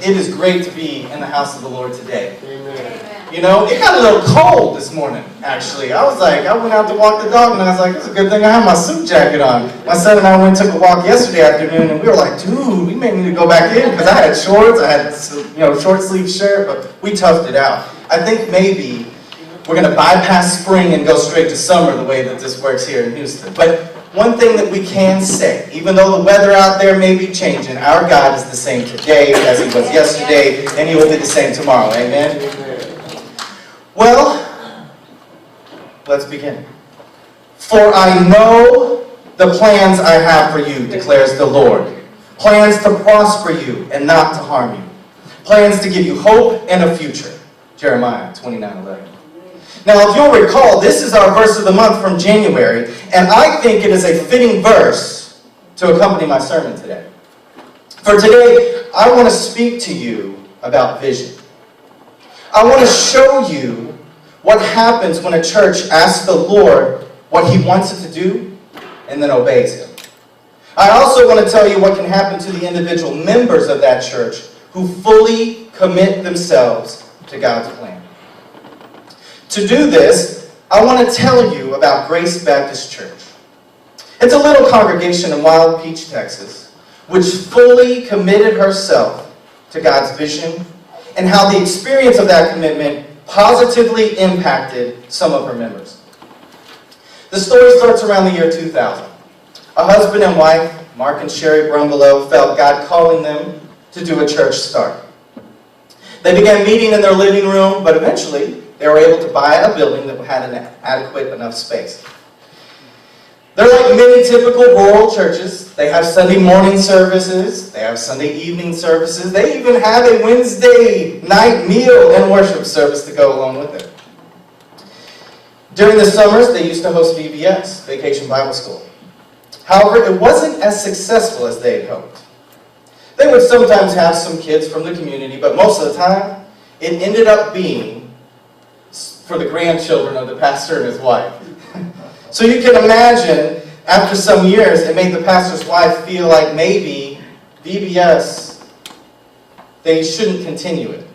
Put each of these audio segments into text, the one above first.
It is great to be in the house of the Lord today. Amen. You know, it got a little cold this morning, actually. I went out to walk the dog, and I was like, it's a good thing I have my suit jacket on. My son and I went and took a walk yesterday afternoon, and we were like, dude, we may need to go back in, because I had shorts, I had, short sleeve shirt, but we toughed it out. I think maybe we're going to bypass spring and go straight to summer the way that this works here in Houston. But one thing that we can say, even though the weather out there may be changing, our God is the same today as He was yesterday, and He will be the same tomorrow. Amen? Well, let's begin. For I know the plans I have for you, declares the Lord. Plans to prosper you and not to harm you. Plans to give you hope and a future. Jeremiah 29:11. Now, if you'll recall, this is our verse of the month from January, and I think it is a fitting verse to accompany my sermon today. For today, I want to speak to you about vision. I want to show you what happens when a church asks the Lord what He wants it to do and then obeys Him. I also want to tell you what can happen to the individual members of that church who fully commit themselves to God's plan. To do this, I want to tell you about Grace Baptist Church. It's a little congregation in Wild Peach, Texas, which fully committed herself to God's vision and how the experience of that commitment positively impacted some of her members. The story starts around the year 2000. A husband and wife, Mark and Sherry Brumbelow, felt God calling them to do a church start. They began meeting in their living room, but eventually they were able to buy a building that had an adequate enough space. They're like many typical rural churches. They have Sunday morning services. They have Sunday evening services. They even have a Wednesday night meal and worship service to go along with it. During the summers, they used to host VBS, Vacation Bible School. However, it wasn't as successful as they had hoped. They would sometimes have some kids from the community, but most of the time, it ended up being for the grandchildren of the pastor and his wife. So you can imagine, after some years, it made the pastor's wife feel like maybe VBS, they shouldn't continue it.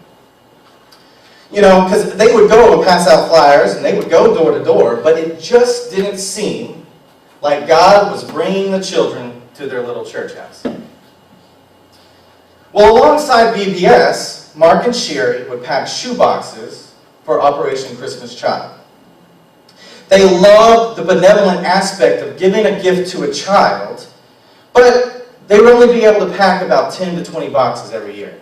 You know, because they would go and pass out flyers, and they would go door to door, but it just didn't seem like God was bringing the children to their little church house. Well, alongside VBS, Mark and Sherry would pack shoe boxes for Operation Christmas Child. They loved the benevolent aspect of giving a gift to a child, but they would only be able to pack about 10 to 20 boxes every year.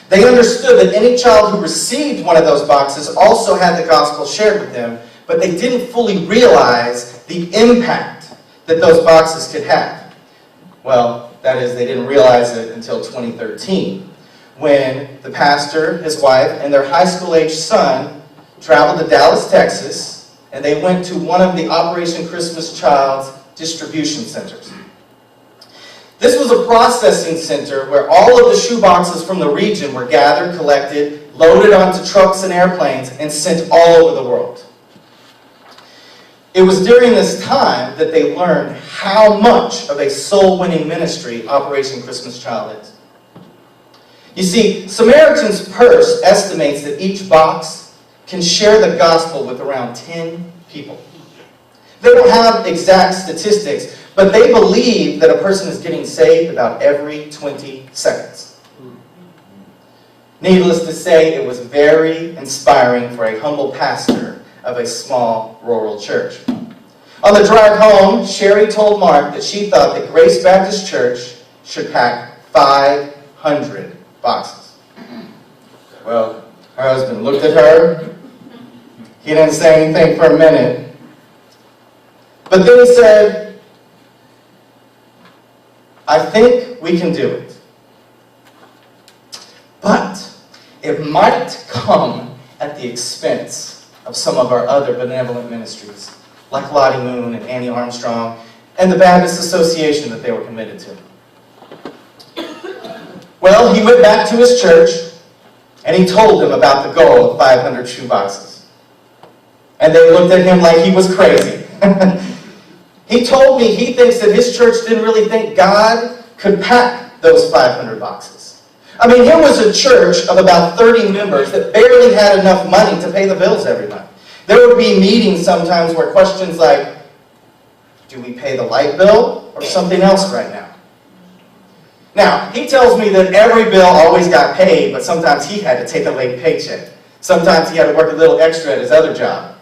They understood that any child who received one of those boxes also had the gospel shared with them, but they didn't fully realize the impact that those boxes could have. Well, that is, they didn't realize it until 2013. When the pastor, his wife, and their high school-aged son traveled to Dallas, Texas, and they went to one of the Operation Christmas Child's distribution centers. This was a processing center where all of the shoe boxes from the region were gathered, collected, loaded onto trucks and airplanes, and sent all over the world. It was during this time that they learned how much of a soul-winning ministry Operation Christmas Child is. You see, Samaritan's Purse estimates that each box can share the gospel with around 10 people. They don't have exact statistics, but they believe that a person is getting saved about every 20 seconds. Needless to say, it was very inspiring for a humble pastor of a small rural church. On the drive home, Sherry told Mark that she thought that Grace Baptist Church should pack 500 boxes. Well, her husband looked at her. He didn't say anything for a minute. But then he said, I think we can do it. But it might come at the expense of some of our other benevolent ministries, like Lottie Moon and Annie Armstrong, and the Baptist Association that they were committed to. Well, he went back to his church, and he told them about the goal of 500 shoe boxes. And they looked at him like he was crazy. He told me he thinks that his church didn't really think God could pack those 500 boxes. I mean, here was a church of about 30 members that barely had enough money to pay the bills every month. There would be meetings sometimes where questions like, do we pay the light bill or something else right now? Now, he tells me that every bill always got paid, but sometimes he had to take a late paycheck. Sometimes he had to work a little extra at his other job.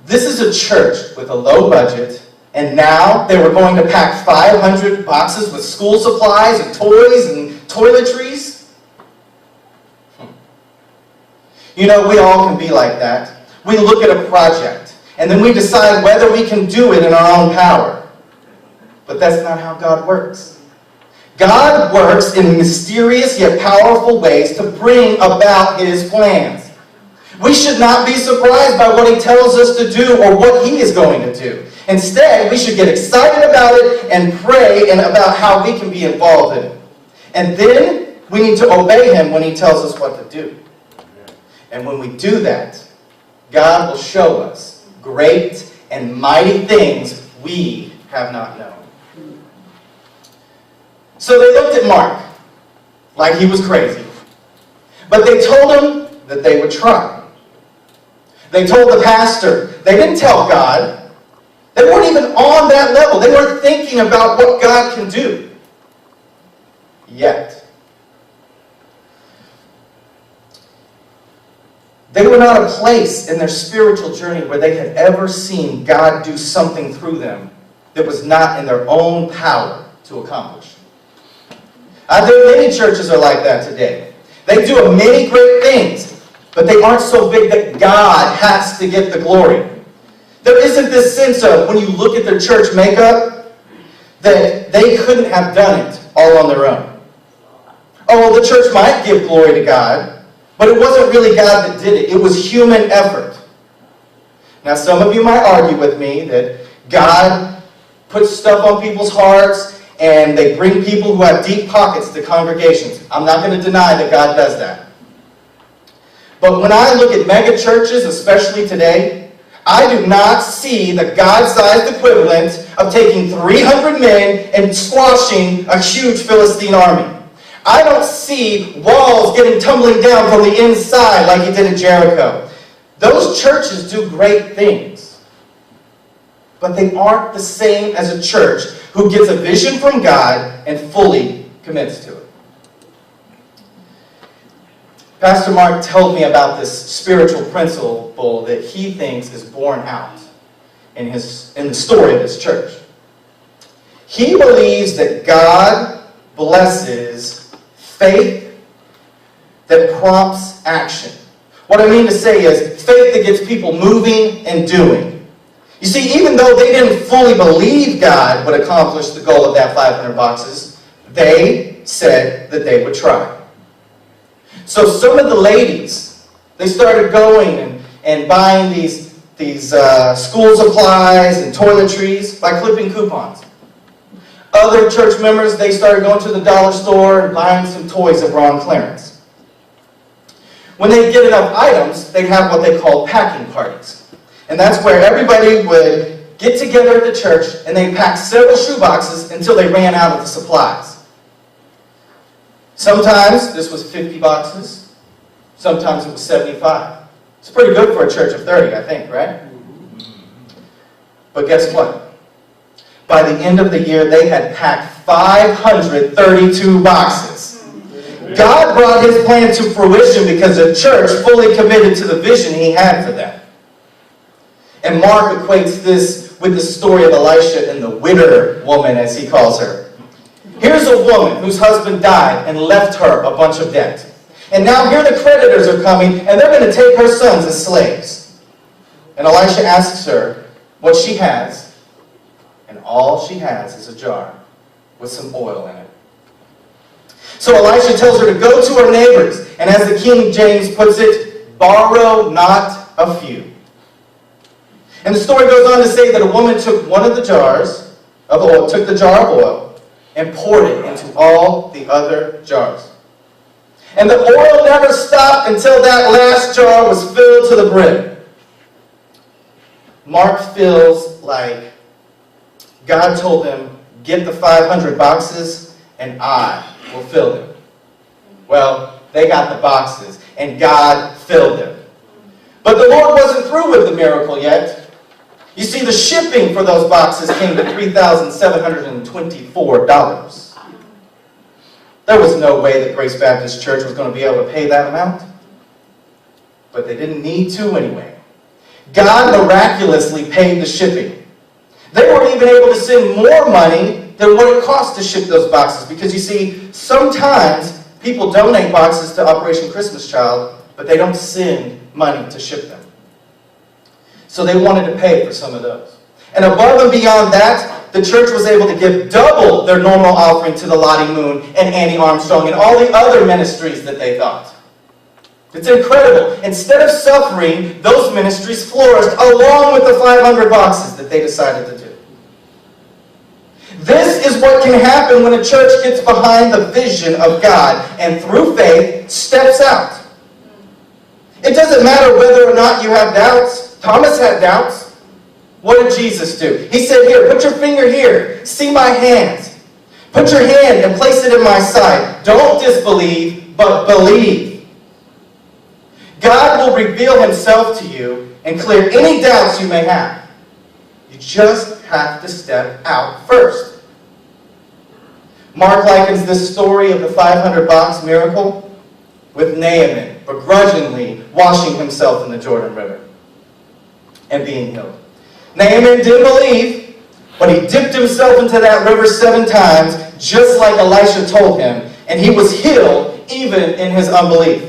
This is a church with a low budget, and now they were going to pack 500 boxes with school supplies and toys and toiletries. You know, we all can be like that. We look at a project, and then we decide whether we can do it in our own power. But that's not how God works. God works in mysterious yet powerful ways to bring about His plans. We should not be surprised by what He tells us to do or what He is going to do. Instead, we should get excited about it and pray and about how we can be involved in it. And then we need to obey Him when He tells us what to do. And when we do that, God will show us great and mighty things we have not known. So they looked at Mark like he was crazy. But they told him that they would try. They told the pastor. They didn't tell God. They weren't even on that level. They weren't thinking about what God can do yet. They were not a place in their spiritual journey where they had ever seen God do something through them that was not in their own power to accomplish. There are many churches are like that today. They do many great things, but they aren't so big that God has to get the glory. There isn't this sense of, when you look at their church makeup, that they couldn't have done it all on their own. Oh, the church might give glory to God, but it wasn't really God that did it. It was human effort. Now, some of you might argue with me that God puts stuff on people's hearts and they bring people who have deep pockets to congregations. I'm not going to deny that God does that. But when I look at mega churches, especially today, I do not see the God-sized equivalent of taking 300 men and squashing a huge Philistine army. I don't see walls getting tumbling down from the inside like He did at Jericho. Those churches do great things. But they aren't the same as a church who gets a vision from God and fully commits to it. Pastor Mark told me about this spiritual principle that he thinks is borne out in the story of his church. He believes that God blesses faith that prompts action. What I mean to say is faith that gets people moving and doing. You see, even though they didn't fully believe God would accomplish the goal of that 500 boxes, they said that they would try. So some of the ladies, they started going and buying these school supplies and toiletries by clipping coupons. Other church members, they started going to the dollar store and buying some toys that were on clearance. When they get enough items, they'd have what they call packing parties. And that's where everybody would get together at the church and they'd pack several shoeboxes until they ran out of the supplies. Sometimes this was 50 boxes. Sometimes it was 75. It's pretty good for a church of 30, I think, right? But guess what? By the end of the year, they had packed 532 boxes. God brought His plan to fruition because the church fully committed to the vision He had for them. And Mark equates this with the story of Elisha and the widower woman, as he calls her. Here's a woman whose husband died and left her a bunch of debt. And now here the creditors are coming, and they're going to take her sons as slaves. And Elisha asks her what she has, and all she has is a jar with some oil in it. So Elisha tells her to go to her neighbors, and as the King James puts it, borrow not a few. And the story goes on to say that a woman took one of the jars of oil, took the jar of oil, and poured it into all the other jars. And the oil never stopped until that last jar was filled to the brim. Mark feels like God told him, get the 500 boxes and I will fill them. Well, they got the boxes, and God filled them. But the Lord wasn't through with the miracle yet. You see, the shipping for those boxes came to $3,724. There was no way that Grace Baptist Church was going to be able to pay that amount. But they didn't need to anyway. God miraculously paid the shipping. They weren't even able to send more money than what it cost to ship those boxes. Because you see, sometimes people donate boxes to Operation Christmas Child, but they don't send money to ship them. So they wanted to pay for some of those. And above and beyond that, the church was able to give double their normal offering to the Lottie Moon and Annie Armstrong and all the other ministries that they thought. It's incredible. Instead of suffering, those ministries flourished along with the 500 boxes that they decided to do. This is what can happen when a church gets behind the vision of God and through faith steps out. It doesn't matter whether or not you have doubts. Thomas had doubts. What did Jesus do? He said, here, put your finger here. See my hands. Put your hand and place it in my side. Don't disbelieve, but believe. God will reveal himself to you and clear any doubts you may have. You just have to step out first. Mark likens this story of the 500-box miracle with Naaman begrudgingly washing himself in the Jordan River and being healed. Naaman didn't believe, but he dipped himself into that river 7 times, just like Elisha told him, and he was healed even in his unbelief.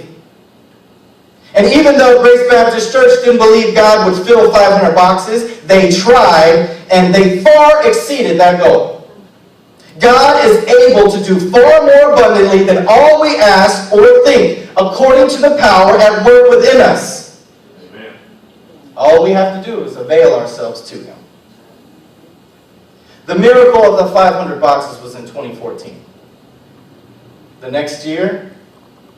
And even though Grace Baptist Church didn't believe God would fill 500 boxes, they tried, and they far exceeded that goal. God is able to do far more abundantly than all we ask or think, according to the power at work within us. Amen. All we have to do is avail ourselves to him. The miracle of the 500 boxes was in 2014. The next year,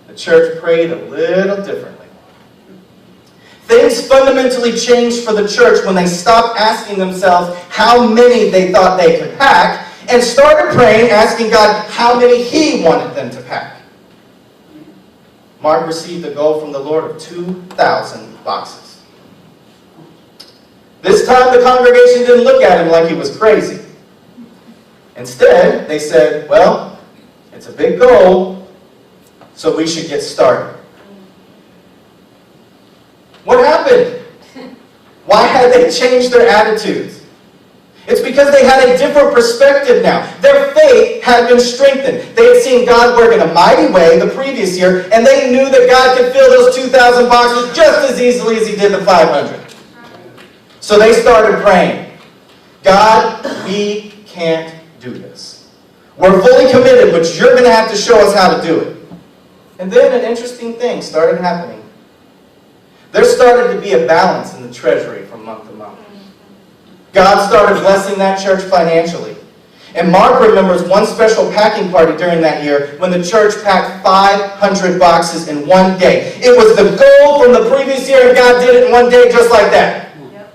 the church prayed a little differently. Things fundamentally changed for the church when they stopped asking themselves how many they thought they could pack and started praying, asking God how many he wanted them to pack. Mark received a goal from the Lord of 2,000 boxes. This time the congregation didn't look at him like he was crazy. Instead, they said, well, it's a big goal, so we should get started. What happened? Why had they changed their attitudes? It's because they had a different perspective now. Their faith had been strengthened. They had seen God work in a mighty way the previous year, and they knew that God could fill those 2,000 boxes just as easily as he did the 500. So they started praying, God, we can't do this. We're fully committed, but you're going to have to show us how to do it. And then an interesting thing started happening. There started to be a balance in the treasury from month to month. God started blessing that church financially. And Mark remembers one special packing party during that year when the church packed 500 boxes in one day. It was the goal from the previous year, and God did it in one day just like that. Yep.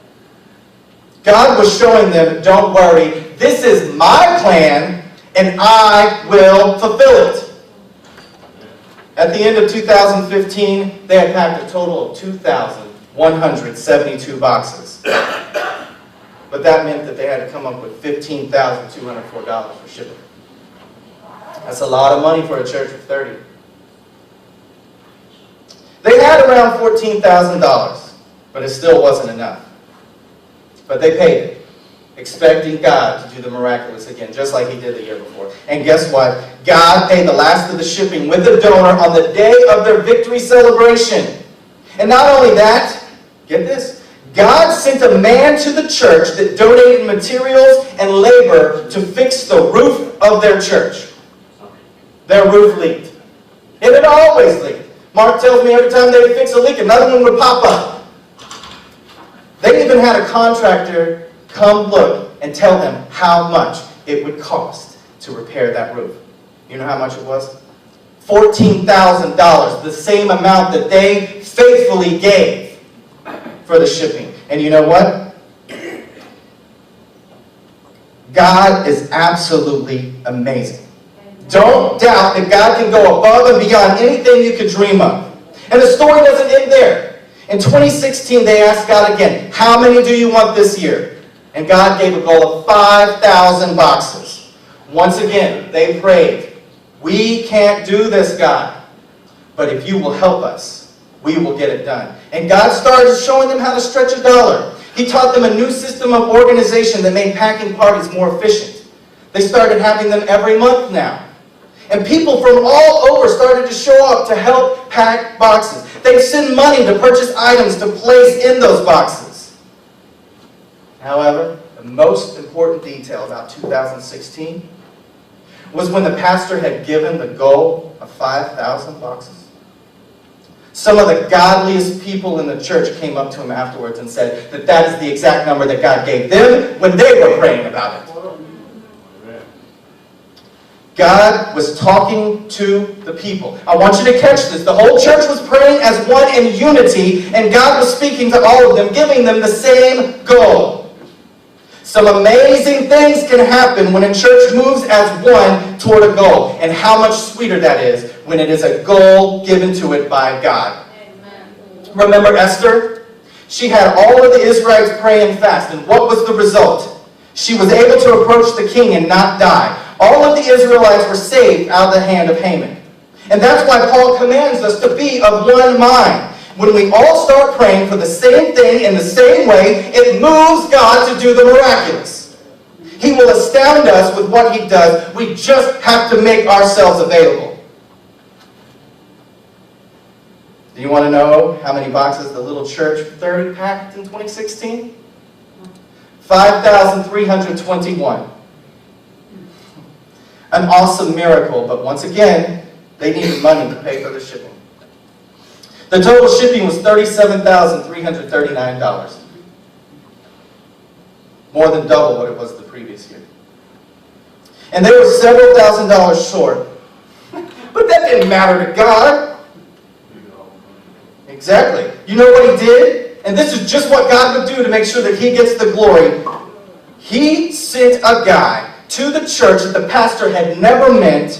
God was showing them, don't worry, this is my plan, and I will fulfill it. At the end of 2015, they had packed a total of 2,172 boxes. But that meant that they had to come up with $15,204 for shipping. That's a lot of money for a church of 30. They had around $14,000, but it still wasn't enough. But they paid it, expecting God to do the miraculous again, just like he did the year before. And guess what? God paid the last of the shipping with a donor on the day of their victory celebration. And not only that, get this, God sent a man to the church that donated materials and labor to fix the roof of their church. Their roof leaked. And it always leaked. Mark tells me every time they'd fix a leak, another one would pop up. They even had a contractor come look and tell them how much it would cost to repair that roof. You know how much it was? $14,000, the same amount that they faithfully gave for the shipping. And you know what? God is absolutely amazing. Don't doubt that God can go above and beyond anything you could dream of. And the story doesn't end there. In 2016, they asked God again, how many do you want this year? And God gave a goal of 5,000 boxes. Once again, they prayed, we can't do this, God. But if you will help us, we will get it done. And God started showing them how to stretch a dollar. He taught them a new system of organization that made packing parties more efficient. They started having them every month now. And people from all over started to show up to help pack boxes. They'd send money to purchase items to place in those boxes. However, the most important detail about 2016 was when the pastor had given the goal of 5,000 boxes. Some of the godliest people in the church came up to him afterwards and said that that is the exact number that God gave them when they were praying about it. God was talking to the people. I want you to catch this. The whole church was praying as one in unity, and God was speaking to all of them, giving them the same goal. Some amazing things can happen when a church moves as one toward a goal. And how much sweeter that is when it is a goal given to it by God. Amen. Remember Esther? She had all of the Israelites pray and fast. And what was the result? She was able to approach the king and not die. All of the Israelites were saved out of the hand of Haman. And that's why Paul commands us to be of one mind. When we all start praying for the same thing in the same way, it moves God to do the miraculous. He will astound us with what he does. We just have to make ourselves available. Do you want to know how many boxes the little church 30 packed in 2016? 5,321. An awesome miracle, but once again, they needed money to pay for the shipping. The total shipping was $37,339. More than double what it was the previous year. And they were several $1,000s short. But that didn't matter to God. Exactly. You know what he did? And this is just what God would do to make sure that he gets the glory. He sent a guy to the church that the pastor had never met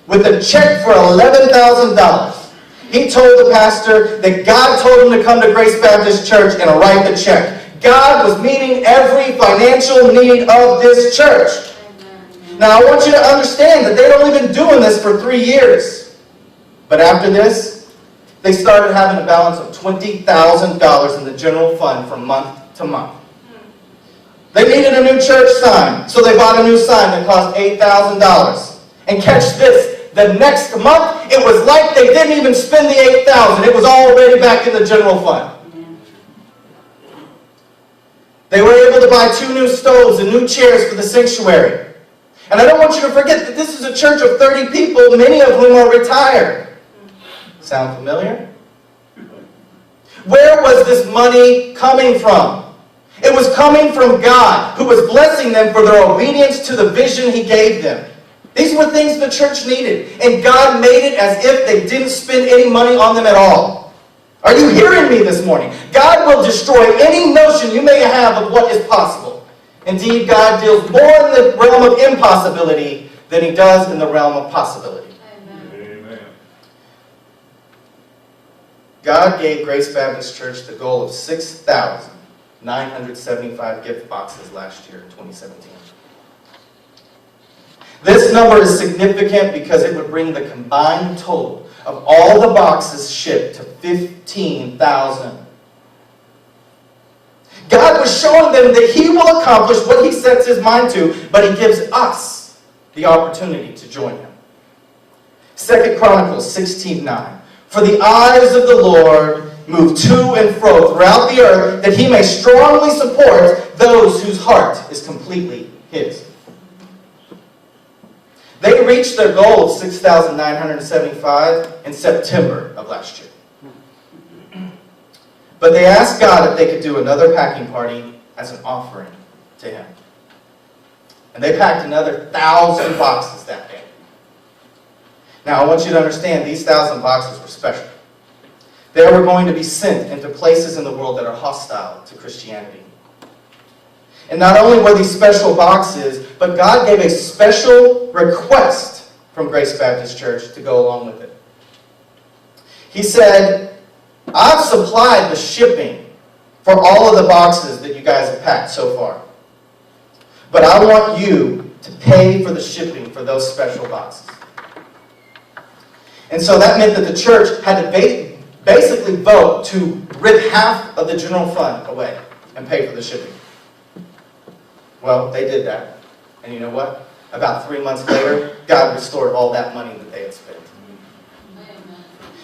with a check for $11,000. He told the pastor that God told him to come to Grace Baptist Church and write the check. God was meeting every financial need of this church. Now I want you to understand that they'd only been doing this for 3 years. But after this, they started having a balance of $20,000 in the general fund from month to month. They needed a new church sign, so they bought a new sign that cost $8,000. And catch this, the next month, it was like they didn't even spend the $8,000. It was already back in the general fund. They were able to buy 2 new stoves and new chairs for the sanctuary. And I don't want you to forget that this is a church of 30 people, many of whom are retired. Sound familiar? Where was this money coming from? It was coming from God, who was blessing them for their obedience to the vision he gave them. These were things the church needed, and God made it as if they didn't spend any money on them at all. Are you hearing me this morning? God will destroy any notion you may have of what is possible. Indeed, God deals more in the realm of impossibility than he does in the realm of possibility. Amen. God gave Grace Baptist Church the goal of 6,975 gift boxes last year in 2017. This number is significant because it would bring the combined total of all the boxes shipped to 15,000. God was showing them that he will accomplish what he sets his mind to, but he gives us the opportunity to join him. 2 Chronicles 16:9. For the eyes of the Lord move to and fro throughout the earth, that he may strongly support those whose heart is completely his. They reached their goal of 6,975 in September of last year. But they asked God if they could do another packing party as an offering to him. And they packed another 1,000 boxes that day. Now I want you to understand, these 1,000 boxes were special. They were going to be sent into places in the world that are hostile to Christianity. And not only were these special boxes, but God gave a special request from Grace Baptist Church to go along with it. He said, I've supplied the shipping for all of the boxes that you guys have packed so far. But I want you to pay for the shipping for those special boxes. And so that meant that the church had to basically vote to rip half of the general fund away and pay for the shipping. Well, they did that. And you know what? About 3 months later, God restored all that money that they had spent.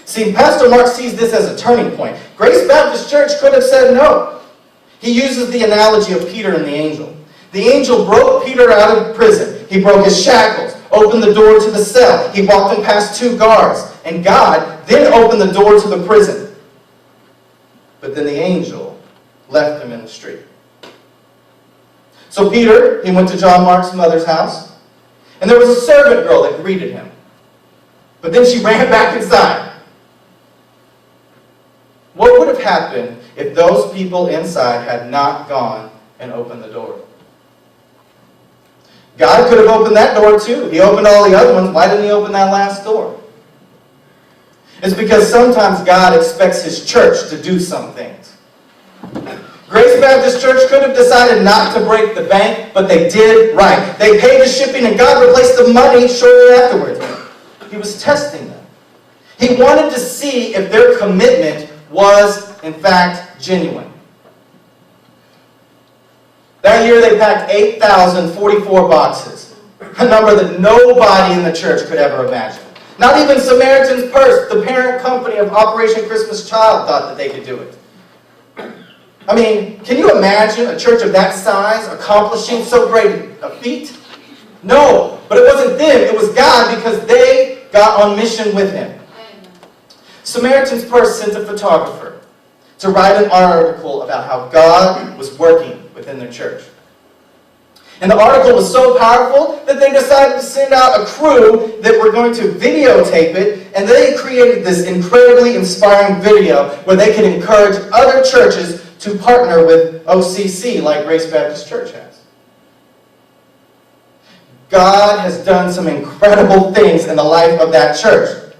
See, Pastor Mark sees this as a turning point. Grace Baptist Church could have said no. He uses the analogy of Peter and the angel. The angel broke Peter out of prison. He broke his shackles, opened the door to the cell. He walked him past 2 guards. And God then opened the door to the prison. But then the angel left him in the street. So Peter, he went to John Mark's mother's house. And there was a servant girl that greeted him. But then she ran back inside. What would have happened if those people inside had not gone and opened the door? God could have opened that door too. He opened all the other ones. Why didn't he open that last door? It's because sometimes God expects his church to do some things. Grace Baptist Church could have decided not to break the bank, but they did right. They paid the shipping and God replaced the money shortly afterwards. He was testing them. He wanted to see if their commitment was, in fact, genuine. That year they packed 8,044 boxes, a number that nobody in the church could ever imagine. Not even Samaritan's Purse, the parent company of Operation Christmas Child, thought that they could do it. I mean, can you imagine a church of that size accomplishing so great a feat? No, but it wasn't them, it was God, because they got on mission with him. Samaritan's Purse sent a photographer to write an article about how God was working within their church. And the article was so powerful that they decided to send out a crew that were going to videotape it, and they created this incredibly inspiring video where they could encourage other churches to partner with OCC like Grace Baptist Church has. God has done some incredible things in the life of that church.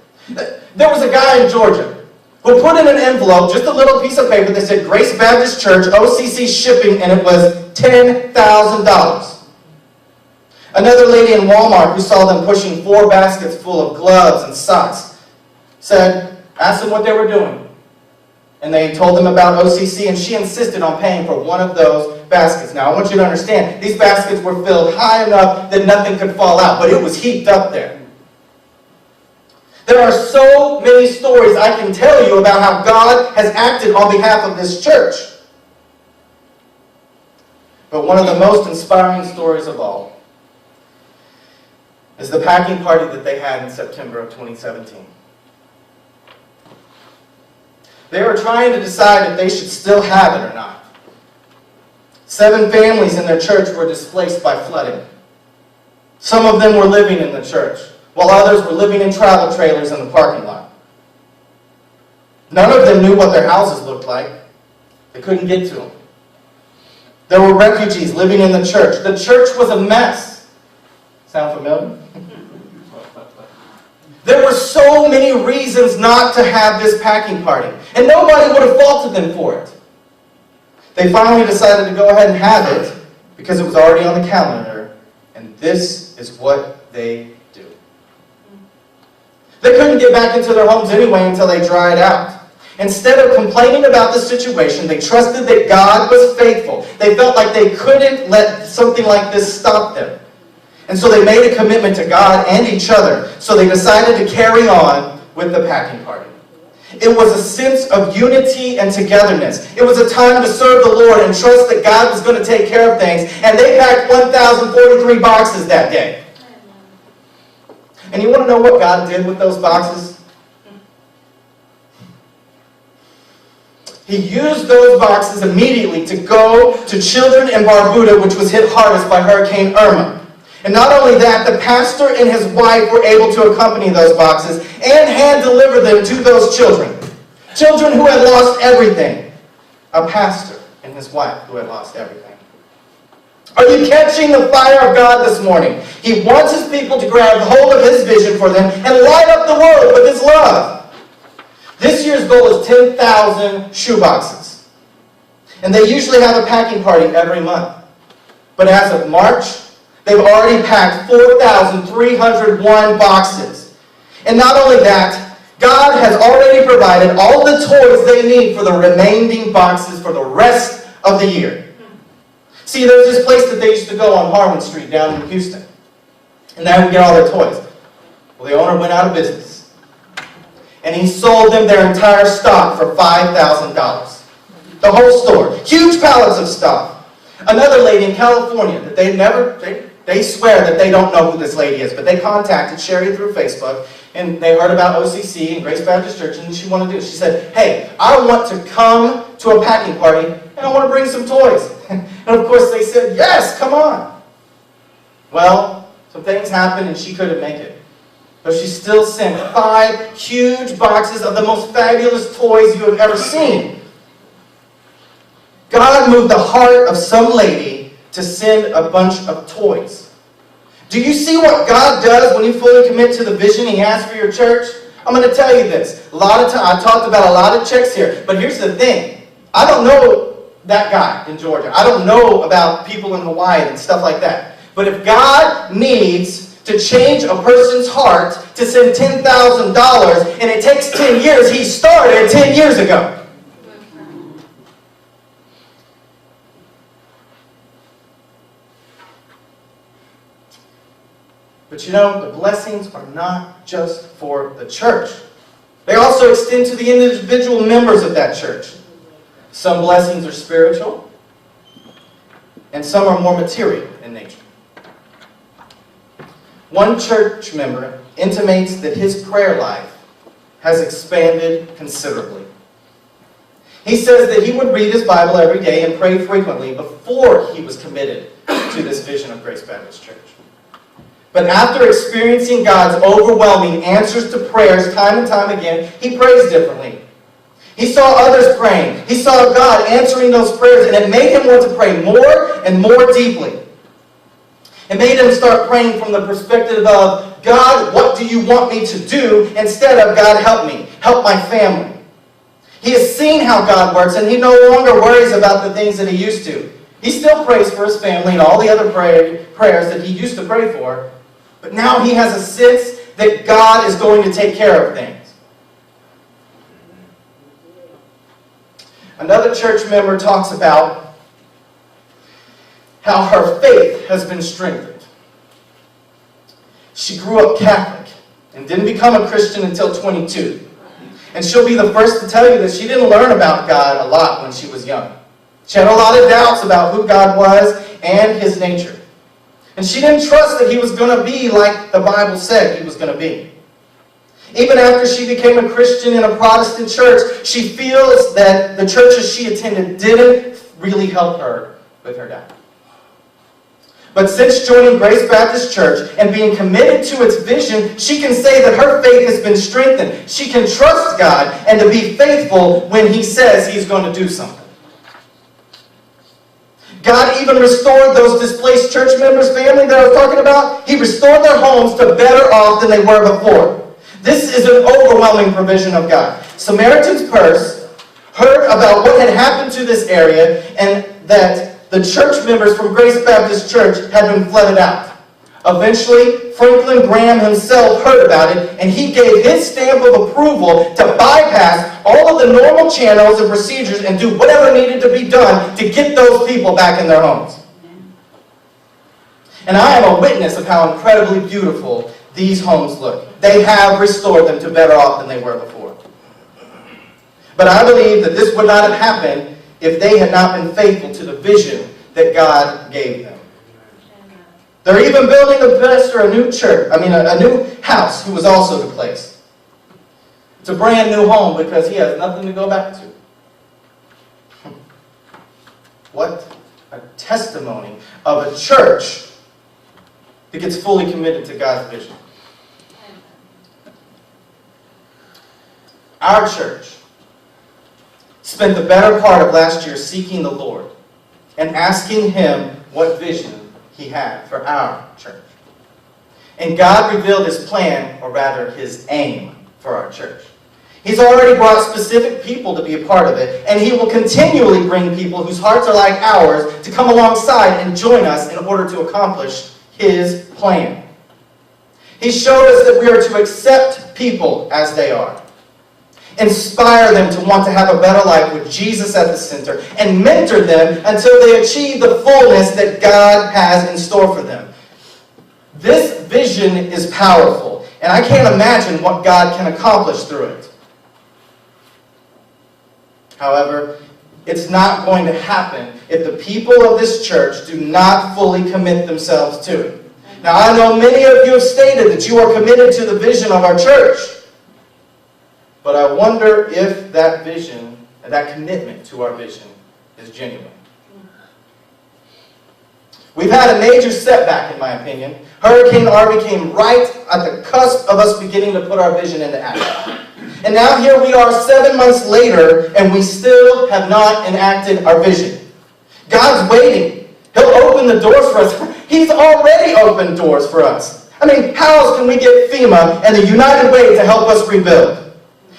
There was a guy in Georgia who put in an envelope, just a little piece of paper that said Grace Baptist Church, OCC shipping, and it was $10,000. Another lady in Walmart who saw them pushing 4 baskets full of gloves and socks asked them what they were doing. And they told them about OCC, and she insisted on paying for one of those baskets. Now, I want you to understand, these baskets were filled high enough that nothing could fall out, but it was heaped up there. There are so many stories I can tell you about how God has acted on behalf of this church. But one of the most inspiring stories of all is the packing party that they had in September of 2017. They were trying to decide if they should still have it or not. 7 families in their church were displaced by flooding. Some of them were living in the church, while others were living in travel trailers in the parking lot. None of them knew what their houses looked like. They couldn't get to them. There were refugees living in the church. The church was a mess. Sound familiar? There were so many reasons not to have this packing party, and nobody would have faulted them for it. They finally decided to go ahead and have it because it was already on the calendar, and this is what they do. They couldn't get back into their homes anyway until they dried out. Instead of complaining about the situation, they trusted that God was faithful. They felt like they couldn't let something like this stop them. And so they made a commitment to God and each other. So they decided to carry on with the packing party. It was a sense of unity and togetherness. It was a time to serve the Lord and trust that God was going to take care of things. And they packed 1,043 boxes that day. And you want to know what God did with those boxes? He used those boxes immediately to go to children in Barbuda, which was hit hardest by Hurricane Irma. And not only that, the pastor and his wife were able to accompany those boxes and hand-deliver them to those children. Children who had lost everything. A pastor and his wife who had lost everything. Are you catching the fire of God this morning? He wants his people to grab hold of his vision for them and light up the world with his love. This year's goal is 10,000 shoeboxes. And they usually have a packing party every month. But as of March, they've already packed 4,301 boxes. And not only that, God has already provided all the toys they need for the remaining boxes for the rest of the year. See, there's this place that they used to go on Harmon Street down in Houston. And there would get all their toys. Well, the owner went out of business. And he sold them their entire stock for $5,000. The whole store. Huge pallets of stuff. Another lady in California that they swear that they don't know who this lady is, but they contacted Sherry through Facebook, and they heard about OCC and Grace Baptist Church, and she wanted to do it. She said, hey, I want to come to a packing party, and I want to bring some toys. And of course they said, yes, come on. Well, some things happened and she couldn't make it. But she still sent 5 huge boxes of the most fabulous toys you have ever seen. God moved the heart of some lady to send a bunch of toys. Do you see what God does when you fully commit to the vision He has for your church? I'm going to tell you this. A lot of time, I talked about a lot of checks here, but here's the thing. I don't know that guy in Georgia. I don't know about people in Hawaii and stuff like that. But if God needs to change a person's heart to send $10,000 and it takes 10 years, He started 10 years ago. But you know, the blessings are not just for the church. They also extend to the individual members of that church. Some blessings are spiritual, and some are more material in nature. One church member intimates that his prayer life has expanded considerably. He says that he would read his Bible every day and pray frequently before he was committed to this vision of Grace Baptist Church. But after experiencing God's overwhelming answers to prayers time and time again, he prays differently. He saw others praying. He saw God answering those prayers, and it made him want to pray more and more deeply. It made him start praying from the perspective of, God, what do you want me to do? Instead of, God, help me. Help my family. He has seen how God works, and he no longer worries about the things that he used to. He still prays for his family and all the other prayers that he used to pray for, but now he has a sense that God is going to take care of things. Another church member talks about how her faith has been strengthened. She grew up Catholic and didn't become a Christian until 22. And she'll be the first to tell you that she didn't learn about God a lot when she was young. She had a lot of doubts about who God was and His nature. And she didn't trust that He was going to be like the Bible said He was going to be. Even after she became a Christian in a Protestant church, she feels that the churches she attended didn't really help her with her doubt. But since joining Grace Baptist Church and being committed to its vision, she can say that her faith has been strengthened. She can trust God and to be faithful when He says He's going to do something. God even restored those displaced church members' family that I was talking about. He restored their homes to better off than they were before. This is an overwhelming provision of God. Samaritan's Purse heard about what had happened to this area and that the church members from Grace Baptist Church had been flooded out. Eventually, Franklin Graham himself heard about it, and he gave his stamp of approval to bypass all of the normal channels and procedures and do whatever needed to be done to get those people back in their homes. And I am a witness of how incredibly beautiful these homes look. They have restored them to better off than they were before. But I believe that this would not have happened if they had not been faithful to the vision that God gave them. They're even building the pastor a new house who was also displaced. It's a brand new home because he has nothing to go back to. What a testimony of a church that gets fully committed to God's vision. Our church spent the better part of last year seeking the Lord and asking Him what vision He had for our church. And God revealed His plan, or rather His aim, for our church. He's already brought specific people to be a part of it, and He will continually bring people whose hearts are like ours to come alongside and join us in order to accomplish His plan. He showed us that we are to accept people as they are, inspire them to want to have a better life with Jesus at the center, and mentor them until they achieve the fullness that God has in store for them. This vision is powerful, and I can't imagine what God can accomplish through it. However, it's not going to happen if the people of this church do not fully commit themselves to it. Now, I know many of you have stated that you are committed to the vision of our church, but I wonder if that vision, that commitment to our vision, is genuine. We've had a major setback, in my opinion. Hurricane Harvey came right at the cusp of us beginning to put our vision into action. And now here we are 7 months later, and we still have not enacted our vision. God's waiting. He'll open the doors for us. He's already opened doors for us. I mean, how else can we get FEMA and the United Way to help us rebuild?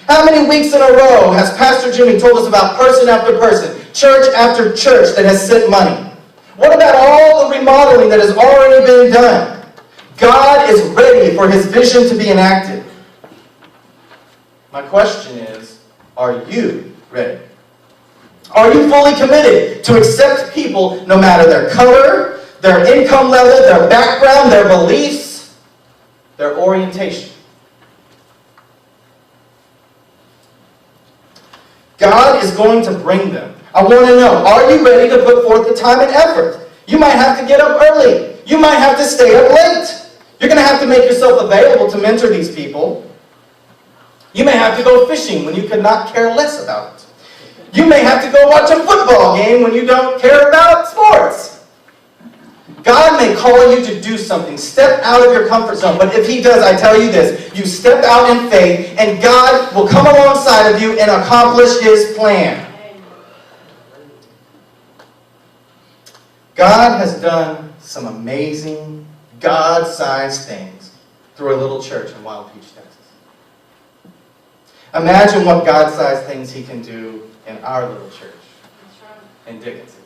How many weeks in a row has Pastor Jimmy told us about person after person, church after church that has sent money? What about all the remodeling that has already been done? God is ready for His vision to be enacted. My question is, are you ready? Are you fully committed to accept people no matter their color, their income level, their background, their beliefs, their orientation? God is going to bring them. I want to know, are you ready to put forth the time and effort? You might have to get up early. You might have to stay up late. You're going to have to make yourself available to mentor these people. You may have to go fishing when you could not care less about it. You may have to go watch a football game when you don't care about sports. God may call you to do something. Step out of your comfort zone. But if He does, I tell you this, you step out in faith, and God will come alongside of you and accomplish His plan. God has done some amazing, God-sized things through a little church in Wild Peach, Texas. Imagine what God-sized things He can do in our little church in Dickinson.